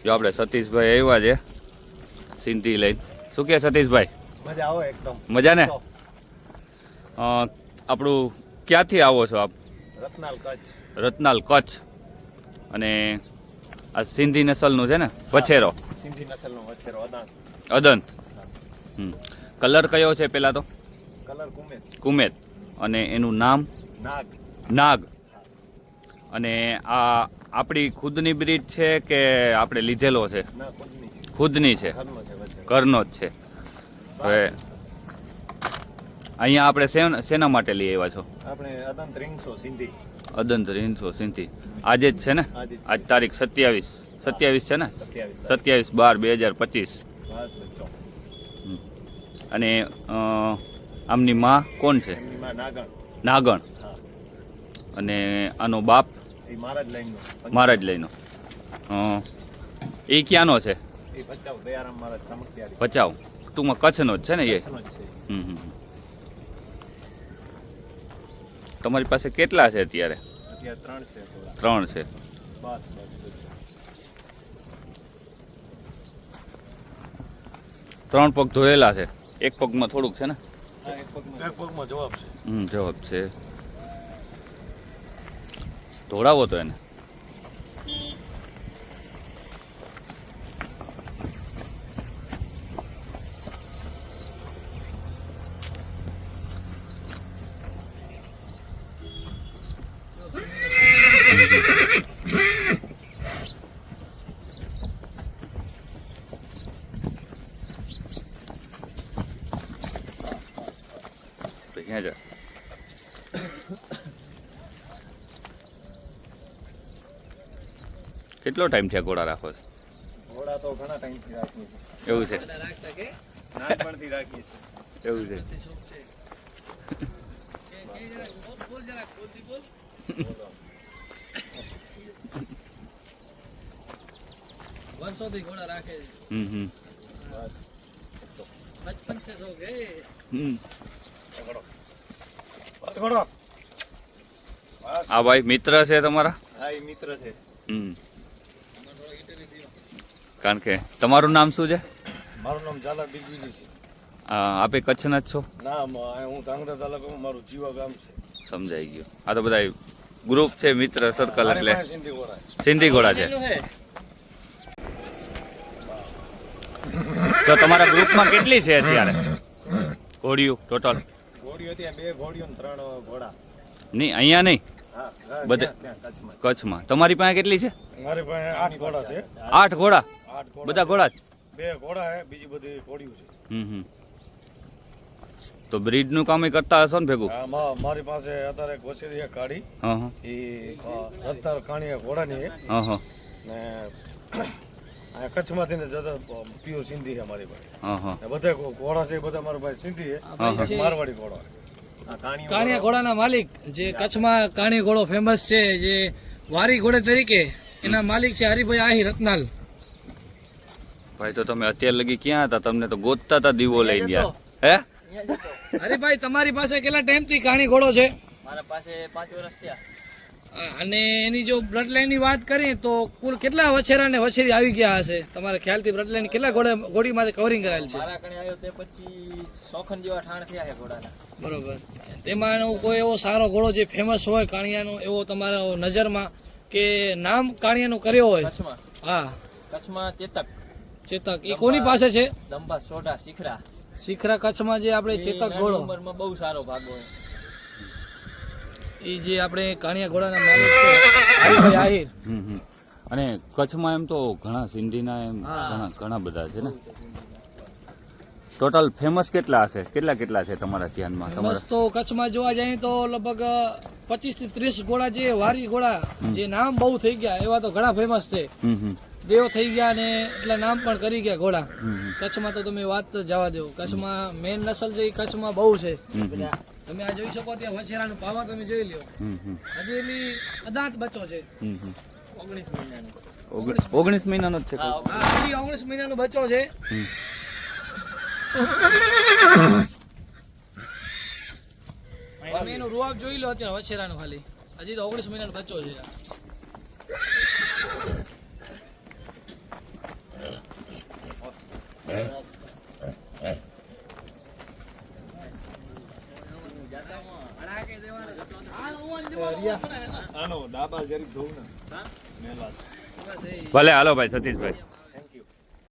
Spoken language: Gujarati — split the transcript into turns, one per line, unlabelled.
જો આપણે સતીશભાઈ આવ્યા છે સિંધી લઈને. શું કે સતીશભાઈ?
મજા આવે એકદમ.
મજા ને? આપણું ક્યાંથી આવો છો આપ?
રતનાલ કચ્છ.
રતનાલ કચ્છ. અને આ સિંધી નસલનું છે ને વછેરો?
સિંધી નસલનો વછેરો
અદંત. કલર કયો છે પેલા તો?
કલર કુમેદ.
કુમેદ. અને એનું નામ?
નાગ.
નાગ. અને આ આપણી ખુદની બ્રીડ છે કે આપણે લીધેલો છે?
ના,
ખુદની છે.
ઘરનો છે.
ઘરનો જ છે. હવે અહીંયા આપણે શેના માટે લઈ આવ્યા છો?
આપણે અદંત રીંગસો સિંધી.
અદંત રીંગસો સિંધી. આજે જ છે ને? આજ તારીખ 27 છે ને? 27/12/2025. અને આમની માં કોણ છે? નાગણ. અને આનો બાપ? મહારાજ લઈનો. એ ક્યાંનો છે? ભચાઉ. ટૂંકમાં કચ્છનો જ છે ને એ? તમારી પાસે કેટલા છે અત્યારે? 3 છે. ત્રણ પગ ધોયેલા છે. એક પગમાં થોડુંક છે ને?
એક પગમાં જવાબ છે.
જવાબ છે. ધોળાવો તો એને. ક્યાં જા? કેટલો ટાઈમ થયા ઘોડા રાખો છો?
ઘોડા તો ઘણા ટાઈમથી રાખીએ છીએ.
એવું છે?
નાનપણથી રાખીએ છીએ.
એવું છે.
વર્ષોથી ઘોડા રાખે છે. બચપન से शौक है.
આ ભાઈ મિત્ર છે તમારા?
હા, એ મિત્ર છે.
કારણ કે તમારું નામ શું છે?
મારું નામ ઝાલા દિગ્વિજય છે.
આપે કચ્છના જ છો?
ના, હું ધાંગધ્રા તાલુકામાં મારું જીવા ગામ છે.
સમજાઈ ગયું. આ તો બધા ગ્રુપ છે, મિત્ર સર્કલ, એટલે
સિંધી ઘોડા.
સિંધી ઘોડા છે. તો તમારા ગ્રુપમાં કેટલી છે અત્યારે ઘોડીઓ ટોટલ?
ઘોડીઓ ત્યાં 2 ઘોડીઓ ને 3 ઘોડા.
નહીં, અહીંયા નહીં,
હા,
બધે કચ્છમાં. તમારી પાસે કેટલી છે?
મારી પાસે 8 ઘોડા છે.
8 ઘોડા? બધા ઘોડા જ?
2 ઘોડા છે, બીજી બધી ઘોડીઓ છે.
તો બ્રીડ નું કામ કરતા હશો ને ભેગું?
મારી પાસે અત્યારે ગોચેરી છે કાઢી. એ રતનાલ કાણીયા ઘોડાની છે. ને આ કચ્છમાંથી ને જતા પ્યોર સિંધી છે મારી પાસે. બધા ઘોડા છે બધા મારા પાસે સિંધી છે, મારવાડી ઘોડા.
કાણિયા ઘોડાના માલિક જે કચ્છમાં કાણિયા ઘોડો ફેમસ છે, જે વારી ઘોડે તરીકે એના માલિક છે હરિભાઈ આહિર રતનાલ.
ભાઈ તો તમે અત્યાર લગી ક્યાં હતા? તમને તો ગોતતા હતા દીવો લઈ ગયા. હે
હરિભાઈ, તમારી પાસે કેટલા ટાઈમથી કાણી ઘોડો છે?
મારા પાસે 5 વર્ષ થયા.
અને એની જો બ્લડ લાઈન ની વાત કરીએ તો કુલ કેટલા વછેરા ને વછેરી આવી ગયા હશે તમારા ખ્યાલથી? બ્લડ લાઈન કેટલા ઘોડીમાંથી કવરિંગ કરાયેલ છે?
મારા કણે આવ્યો તે પછી 100 જેવા ઠાણ થયા છે ઘોડાના.
બરોબર. તેમાં કોઈ એવો સારો ઘોડો જે ફેમસ હોય કાણિયાનો, એવો તમારો નજરમાં કે નામ કાણિયાનું કર્યો હોય?
કચ્છમાં?
હા,
કચ્છમાં ચેતક.
ચેતક એ કોની પાસે છે?
દંભા, સોઢા, શીખરા.
શીખરા કચ્છમાં જે આપણે ચેતક ઘોડો,
ઉંમરમાં બહુ સારો ભાગો હોય.
એ જે આપણે કાણિયા ઘોડાના માલિક છે હરિભાઈ આહિર.
અને કચ્છમાં એમ તો ઘણા સિંધીના એમ ઘણા બધા છે ને. ટોટલ ફેમસ કેટલા હશે? કેટલા છે તમારા ધ્યાનમાં?
ફેમસ તો કચ્છમાં જોવા જઈએ તો લગભગ 25 થી 30 ઘોડા, જે વારી ઘોડા જે નામ બહુ થઈ ગયા એવા તો ઘણા ફેમસ છે. દેવ થઈ ગયા ને એટલા નામ પણ કરી ગયા ઘોડા. કચ્છમાં તો તમે વાત જવા દો. કચ્છમાં મેન નસલ જે કચ્છમાં બહુ છે. તમે આ જોઈ શકો ત્યાં વછેરાનું પાવર તમે જોઈ લ્યો. હજી એની અદાંત બચ્ચો છે.
19 મહિનાનો જ છે.
હા, 19 મહિનાનો બચ્ચો છે. તમે એનું રૂઆબ જોઈ લો અત્યારે વછેરાનું, ખાલી હજી તો 19 મહિનાનો બચ્ચો છે.
આનો ડાબા જરીક ધોવું ને
ભલે હાલો ભાઈ સતીશભાઈ.